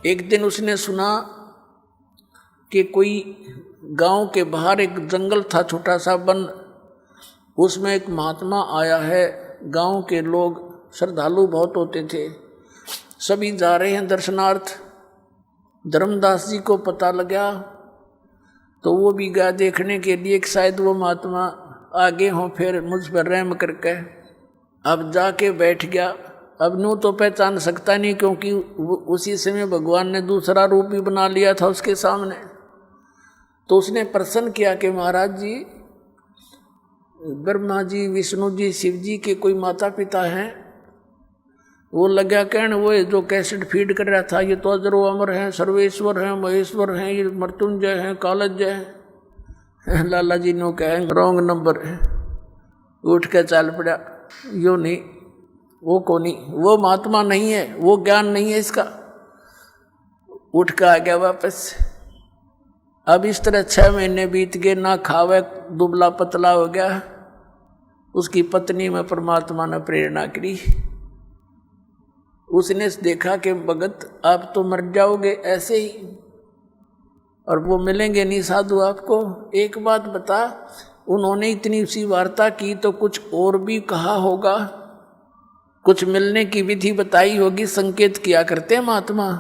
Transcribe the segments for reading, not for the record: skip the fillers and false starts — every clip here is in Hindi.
एक दिन उसने सुना कि कोई गांव के बाहर एक जंगल था, छोटा सा वन, उसमें एक महात्मा आया है। गांव के लोग श्रद्धालु बहुत होते थे, सभी जा रहे हैं दर्शनार्थ। धर्मदास जी को पता लगा तो वो भी गया देखने के लिए कि शायद वो महात्मा आगे हों, फिर मुझ पर रहम करके। अब जाके बैठ गया। अब नू तो पहचान सकता नहीं, क्योंकि उसी समय भगवान ने दूसरा रूप भी बना लिया था उसके सामने। तो उसने प्रश्न किया कि महाराज जी, ब्रह्मा जी, विष्णु जी, शिव जी के कोई माता पिता हैं? वो लगा कहने, वो जो कैसेट फीड कर रहा था, ये तो अजरो अमर हैं, सर्वेश्वर हैं, महेश्वर हैं, ये मृत्युंजय हैं, कालज्जय हैं। लाला जी ने कहें रॉन्ग नंबर है, उठ के चल पड़ा। यो नहीं, वो को नहीं, वो महात्मा नहीं है, वो ज्ञान नहीं है इसका। उठ के आ गया वापस। अब इस तरह 6 महीने बीत गए, ना खावे, दुबला पतला हो गया। उसकी पत्नी में परमात्मा ने प्रेरणा करी। उसने देखा कि भगत आप तो मर जाओगे ऐसे ही, और वो मिलेंगे नहीं साधु आपको। एक बात बता, उन्होंने इतनी सी वार्ता की तो कुछ और भी कहा होगा, कुछ मिलने की विधि बताई होगी, संकेत किया करते हैं महात्मा।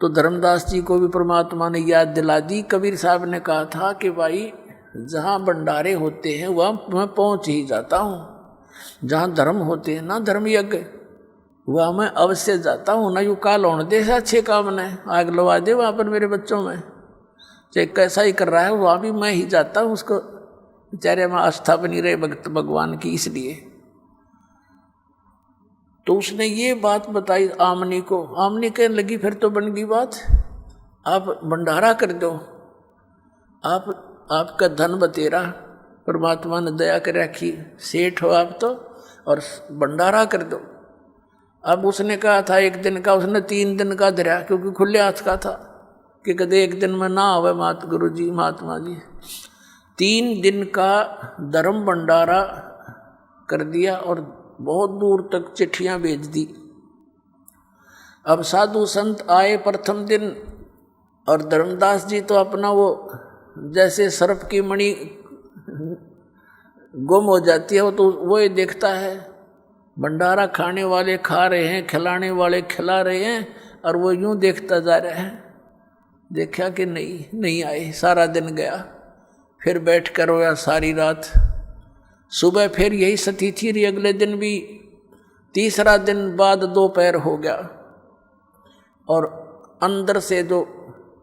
तो धर्मदास जी को भी परमात्मा ने याद दिला दी। कबीर साहब ने कहा था कि भाई जहाँ भंडारे होते हैं वहाँ मैं पहुँच ही जाता हूँ। जहाँ धर्म होते हैं ना, धर्म यज्ञ, वहाँ मैं अवश्य जाता हूँ। ना यू काल होने दे अच्छे काम ने, आग लगा दे वहाँ पर मेरे बच्चों में, चाहे कैसा ही कर रहा है वहाँ भी मैं ही जाता हूँ। उसको बेचारे में आस्था बनी रहे भक्त भगवान की, इसलिए। तो उसने ये बात बताई आमनी को। आमनी कहने लगी फिर तो बन गई बात, आप भंडारा कर दो, आपका धन बतेरा, परमात्मा ने दया कर रखी, सेठ हो आप तो, और भंडारा कर दो। अब उसने कहा था 1 दिन का, उसने 3 दिन का धरा, क्योंकि खुले हाथ का था कि कदे 1 दिन में ना आवे मात गुरु जी, महात्मा जी। 3 दिन का धर्म भंडारा कर दिया और बहुत दूर तक चिट्ठियां भेज दी। अब साधु संत आए प्रथम दिन, और धर्मदास जी तो अपना वो जैसे सर्प की मणि गुम हो जाती है, वो तो वो ही देखता है। भंडारा खाने वाले खा रहे हैं, खिलाने वाले खिला रहे हैं, और वो यूं देखता जा रहा है। देखा कि नहीं आए, सारा दिन गया। फिर बैठ कर रोया सारी रात। सुबह फिर यही स्थिति थी, अगले दिन भी। तीसरा दिन बाद दोपहर हो गया, और अंदर से जो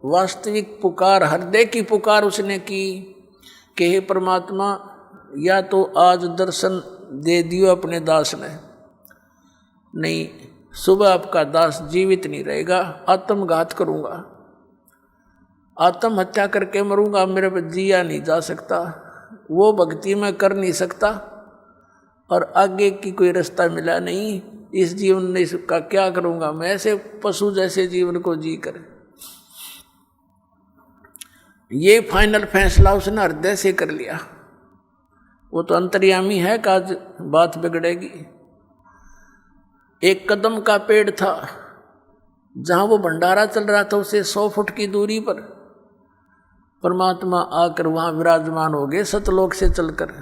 वास्तविक पुकार, हृदय की पुकार उसने की कि हे परमात्मा, या तो आज दर्शन दे दियो अपने दास ने, नहीं सुबह आपका दास जीवित नहीं रहेगा, आत्मघात करूंगा, आत्महत्या करके मरूंगा, मेरे पर जिया नहीं जा सकता, वो भक्ति में कर नहीं सकता, और आगे की कोई रास्ता मिला नहीं। इस जीवन में इसका क्या करूंगा मैं, ऐसे पशु जैसे जीवन को जी कर। ये फाइनल फैसला उसने हृदय से कर लिया। वो तो अंतर्यामी है कि आज बात बिगड़ेगी। एक कदम का पेड़ था, जहां वो भंडारा चल रहा था उससे 100 फुट की दूरी पर परमात्मा आकर वहां विराजमान हो गए, सतलोक से चलकर।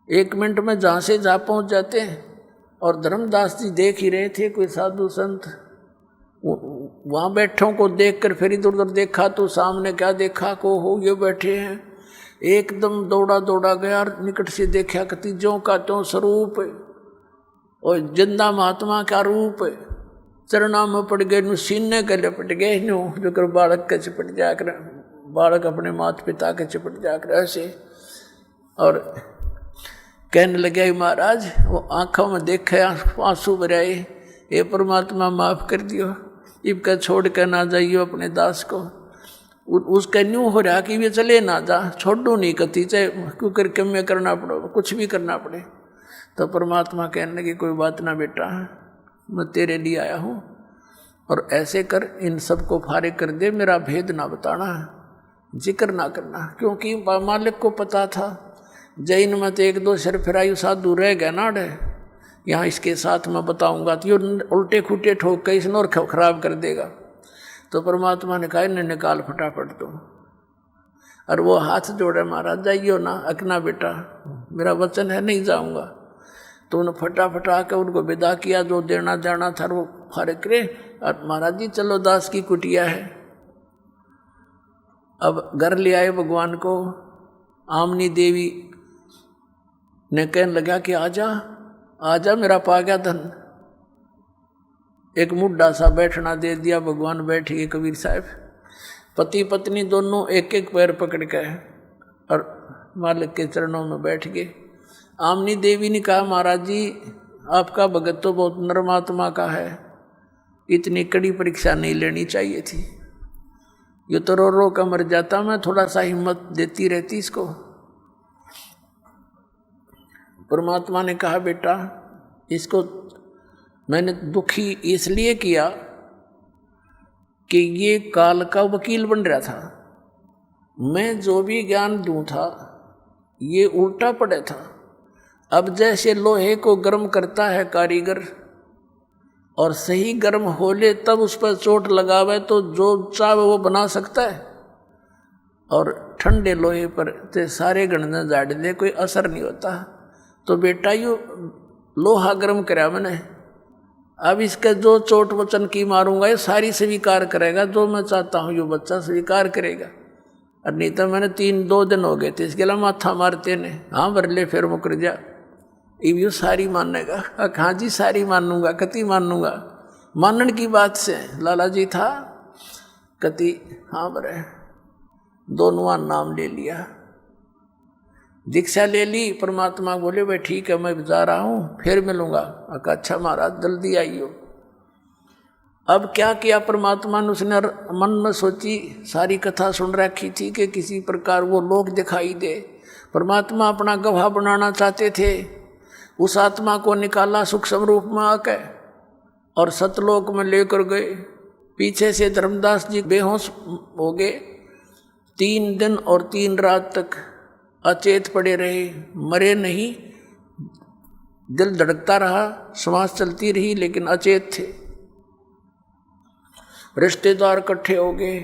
1 मिनट में जहां से जहां पहुंच जाते हैं। और धर्मदास जी देख ही रहे थे, कोई साधु संत वहां बैठों को देखकर फिर इधर उधर देखा तो सामने क्या देखा, को हो ये बैठे हैं। एकदम दौड़ा गया, निकट से देखा कि तीजों का त्यों स्वरूप है, और जिंदा महात्मा का रूप है। चरणा में पड़ गए, नु सीने के लिपट गए, नु जो कर बालक के चिपट जाकर, बालक अपने माता पिता के चिपट जाकर ऐसे। और कहने लगे महाराज, वो आंखों में देखे आंसू भराए, ये परमात्मा माफ कर दियो, इबका छोड़ कर ना जाइयो अपने दास को। उसका न्यू हो रहा कि वे चले ना जा, छोड़ो नहीं कती, चाहे क्यों करके मैं करना पड़ो, कुछ भी करना पड़े। तो परमात्मा कहने लगे कोई बात ना बेटा, मैं तेरे लिए आया हूँ, और ऐसे कर इन सब को फारिग कर दे, मेरा भेद ना बताना, जिक्र ना करना। क्योंकि मालिक को पता था जैन में तो 1-2 सिर फिरायु साधु रह गया ना डे, यहाँ इसके साथ मैं बताऊंगा तो ये उल्टे खुटे ठोक के इसने और खराब कर देगा। तो परमात्मा ने कहा इन्हें निकाल फटाफट तो। और वो हाथ जोड़े, महाराज जाइयो ना, अकना बेटा मेरा वचन है नहीं जाऊंगा। तो उन्हें फटाफट आकर उनको विदा किया, जो देना जाना था वो फर्क रे। और महाराज जी चलो दास की कुटिया है। अब घर ले आए भगवान को। आमनी देवी ने कहने लगा कि आजा आजा मेरा पा गया धन। एक मुड्ढा सा बैठना दे दिया, भगवान बैठ गए कबीर साहब। पति पत्नी दोनों एक एक पैर पकड़ के और मालिक के चरणों में बैठ गए। आमनी देवी ने कहा महाराज जी आपका भगत तो बहुत नरमात्मा का है, इतनी कड़ी परीक्षा नहीं लेनी चाहिए थी। ये तो रो का मर जाता, मैं थोड़ा सा हिम्मत देती रहती इसको। परमात्मा ने कहा बेटा इसको मैंने दुखी इसलिए किया कि ये काल का वकील बन रहा था। मैं जो भी ज्ञान दूं था ये उल्टा पड़े था। अब जैसे लोहे को गर्म करता है कारीगर और सही गर्म हो ले तब उस पर चोट लगावे तो जो चाहे वो बना सकता है, और ठंडे लोहे पर ते सारे गणना झाड़ दे कोई असर नहीं होता। तो बेटा यू लोहा गर्म कराया मैंने, अब इसका जो चोट वचन की मारूंगा ये सारी स्वीकार करेगा, जो मैं चाहता हूँ ये बच्चा स्वीकार करेगा। और नहीं तो मैंने 2 दिन हो गए थे इसके लिए माथा मारते ने, हाँ भर ले फिर मुकर जा। यू सारी मानेगा? हाँ जी सारी मानूंगा, कति मानूंगा। मानन की बात से लाला जी था कति, हाँ बरे दोनों नाम ले लिया, दीक्षा ले ली। परमात्मा बोले भाई ठीक है मैं जा रहा हूँ फिर मिलूंगा। अच्छा महाराज जल्दी आइयो। अब क्या किया परमात्मा ने, उसने मन में सोची, सारी कथा सुन रखी थी कि किसी प्रकार वो लोक दिखाई दे। परमात्मा अपना गवाह बनाना चाहते थे। उस आत्मा को निकाला सूक्ष्म रूप में आकर और सतलोक में लेकर गए। पीछे से धर्मदास जी बेहोश हो गए। 3 दिन और 3 रात तक अचेत पड़े रहे, मरे नहीं। दिल धड़कता रहा, श्वास चलती रही लेकिन अचेत थे। रिश्तेदार इकट्ठे हो गए,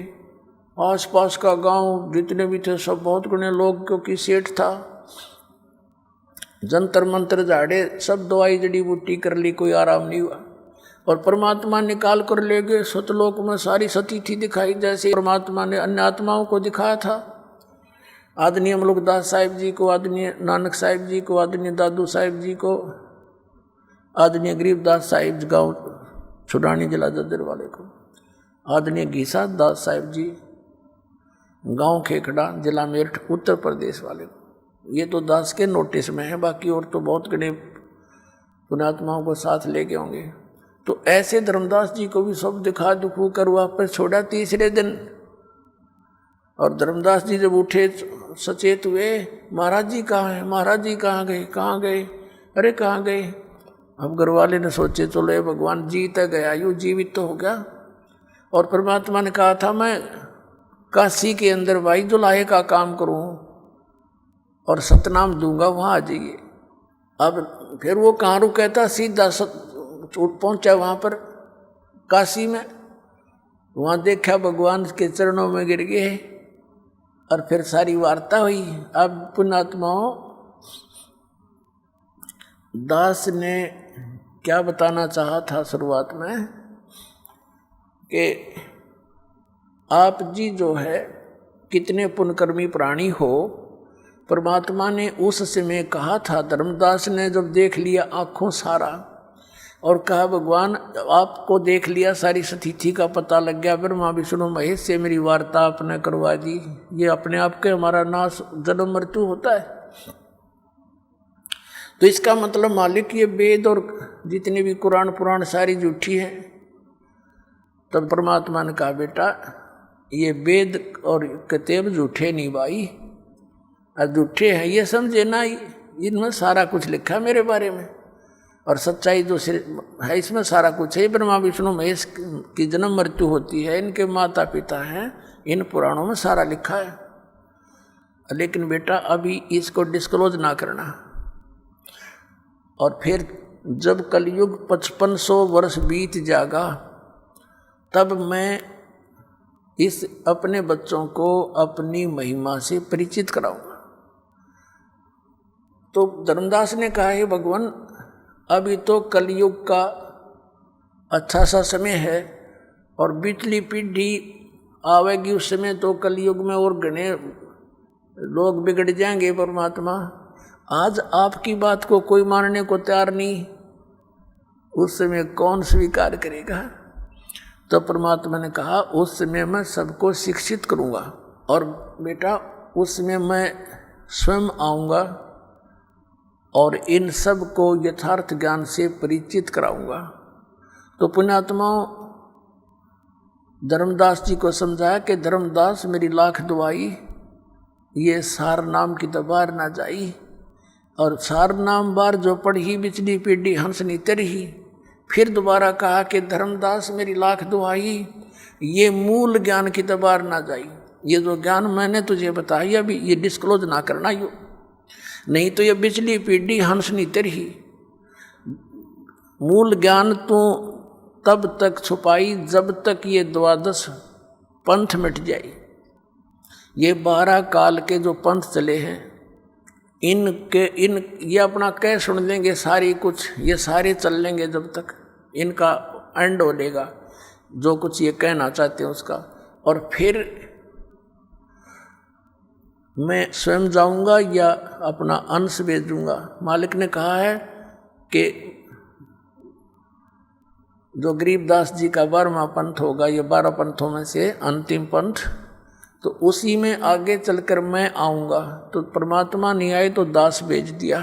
आसपास का गांव जितने भी थे सब, बहुत घने लोग क्योंकि सेठ था। जंतर मंत्र झाड़े, सब दवाई जड़ी बूटी कर ली, कोई आराम नहीं हुआ। और परमात्मा निकाल कर ले गए सतलोक में। सारी सती थी दिखाई जैसे परमात्मा ने अन्य आत्माओं को दिखाया था। आदरणीय मलुकदास साहिब जी को, आदरणीय नानक साहिब जी को, आदरणीय दादू साहिब जी को, आदरणीय गरीबदास साहिब गांव छुड़ानी जिला जज्जर वाले को, आदरणीय घीसा दास साहिब जी गांव खेखड़ा जिला मेरठ उत्तर प्रदेश वाले को। ये तो दास के नोटिस में है, बाकी और तो बहुत घने पुण्यात्माओं को साथ ले गए होंगे। तो ऐसे धर्मदास जी को भी सब दिखा दुखू कर वापस छोड़ा 3रे दिन। और धर्मदास जी जब उठे सचेत हुए, महाराज जी कहाँ हैं, महाराज जी कहाँ गए, कहाँ गए, अरे कहाँ गए। अब घरवाले ने सोचे चलो ये भगवान जीत गया, यूँ जीवित तो हो गया। और परमात्मा ने कहा था मैं काशी के अंदर भाई जुलाहे का काम करूँ और सतनाम दूंगा, वहाँ आ जाइए। अब फिर वो कहाँ रुका था, सीधा पहुँचा वहाँ पर काशी में। वहाँ देखा भगवान के चरणों में गिर गए और फिर सारी वार्ता हुई। अब पुण्यात्माओं दास ने क्या बताना चाहा था शुरुआत में कि आप जी जो है कितने पुण्यकर्मी प्राणी हो। परमात्मा ने उस समय कहा था, धर्मदास ने जब देख लिया आँखों सारा और कहा भगवान आपको देख लिया, सारी स्थिति का पता लग गया, ब्रह्मा विष्णु महेश से मेरी वार्ता आपने करवा दी। ये अपने आप के हमारा नाश जन्म मृत्यु होता है। तो इसका मतलब मालिक ये वेद और जितने भी कुरान पुराण सारी झूठी है। तब परमात्मा ने कहा बेटा ये वेद और किताब झूठे नहीं भाई, झूठे हैं ये समझे ना, इनमें सारा कुछ लिखा है मेरे बारे में और सच्चाई जो है इसमें सारा कुछ है। ब्रह्मा विष्णु महेश की जन्म मृत्यु होती है, इनके माता पिता हैं, इन पुराणों में सारा लिखा है। लेकिन बेटा अभी इसको डिस्क्लोज ना करना। और फिर जब कलयुग 5500 वर्ष बीत जाएगा तब मैं इस अपने बच्चों को अपनी महिमा से परिचित कराऊंगा। तो धर्मदास ने कहा है भगवान, अभी तो कलयुग का अच्छा सा समय है और पिछली पीढ़ी आवेगी, उस समय तो कलयुग में और घने लोग बिगड़ जाएंगे। परमात्मा, आज आपकी बात को कोई मानने को तैयार नहीं, उस समय कौन स्वीकार करेगा? तो परमात्मा ने कहा उस समय मैं सबको शिक्षित करूंगा और बेटा उस समय मैं स्वयं आऊंगा और इन सब को यथार्थ ज्ञान से परिचित कराऊंगा। तो पुण्यात्माओं, धर्मदास जी को समझाया कि धर्मदास मेरी लाख दुआई, ये सार नाम की दबार ना जाई। और सार नाम बार जो पढ़ी बिचली पीढ़ी हंस नी तरही। फिर दोबारा कहा कि धर्मदास मेरी लाख दुआई, ये मूल ज्ञान की दबार ना जाई। ये जो ज्ञान मैंने तुझे बताया अभी, ये डिस्क्लोज ना करना यो, नहीं तो ये बिचली पीढ़ी हंस नी तरही। मूल ज्ञान तो तब तक छुपाई जब तक ये 12 पंथ मिट जाए। ये 12 काल के जो पंथ चले हैं, ये अपना कह सुन लेंगे सारी कुछ, ये सारे चल लेंगे जब तक इनका एंड हो लेगा जो कुछ ये कहना चाहते हैं उसका। और फिर मैं स्वयं जाऊंगा या अपना अंश भेजूंगा। मालिक ने कहा है कि जो गरीबदास जी का 12वां पंथ होगा, ये 12 पंथों में से अंतिम पंथ, तो उसी में आगे चलकर मैं आऊंगा। तो परमात्मा नहीं आए तो दास भेज दिया।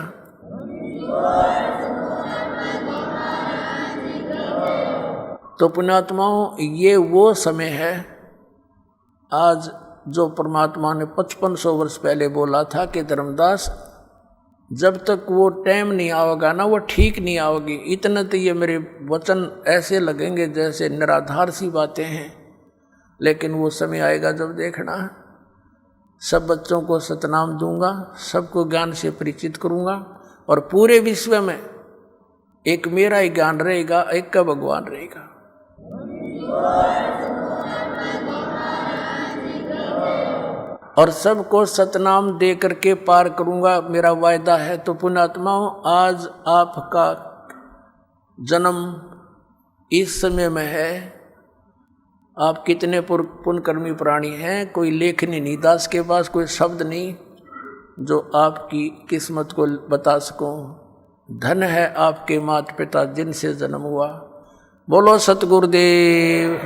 तो पुण्यात्माओं, ये वो समय है आज जो परमात्मा ने 5500 वर्ष पहले बोला था कि धर्मदास, जब तक वो टाइम नहीं आएगा ना, वो ठीक नहीं आओगी। इतने तो ये मेरे वचन ऐसे लगेंगे जैसे निराधार सी बातें हैं, लेकिन वो समय आएगा जब देखना, सब बच्चों को सतनाम दूंगा, सबको ज्ञान से परिचित करूंगा और पूरे विश्व में एक मेरा ही ज्ञान रहेगा, एक का भगवान रहेगा। और सबको सतनाम दे करके पार करूंगा, मेरा वायदा है। तो पुण्यात्माओं, आज आपका जन्म इस समय में है। आप कितने पुण्यकर्मी प्राणी हैं, कोई लेखनी नहीं, दास के पास कोई शब्द नहीं जो आपकी किस्मत को बता सकूं। धन है आपके माता पिता जिनसे जन्म हुआ। बोलो सतगुरुदेव।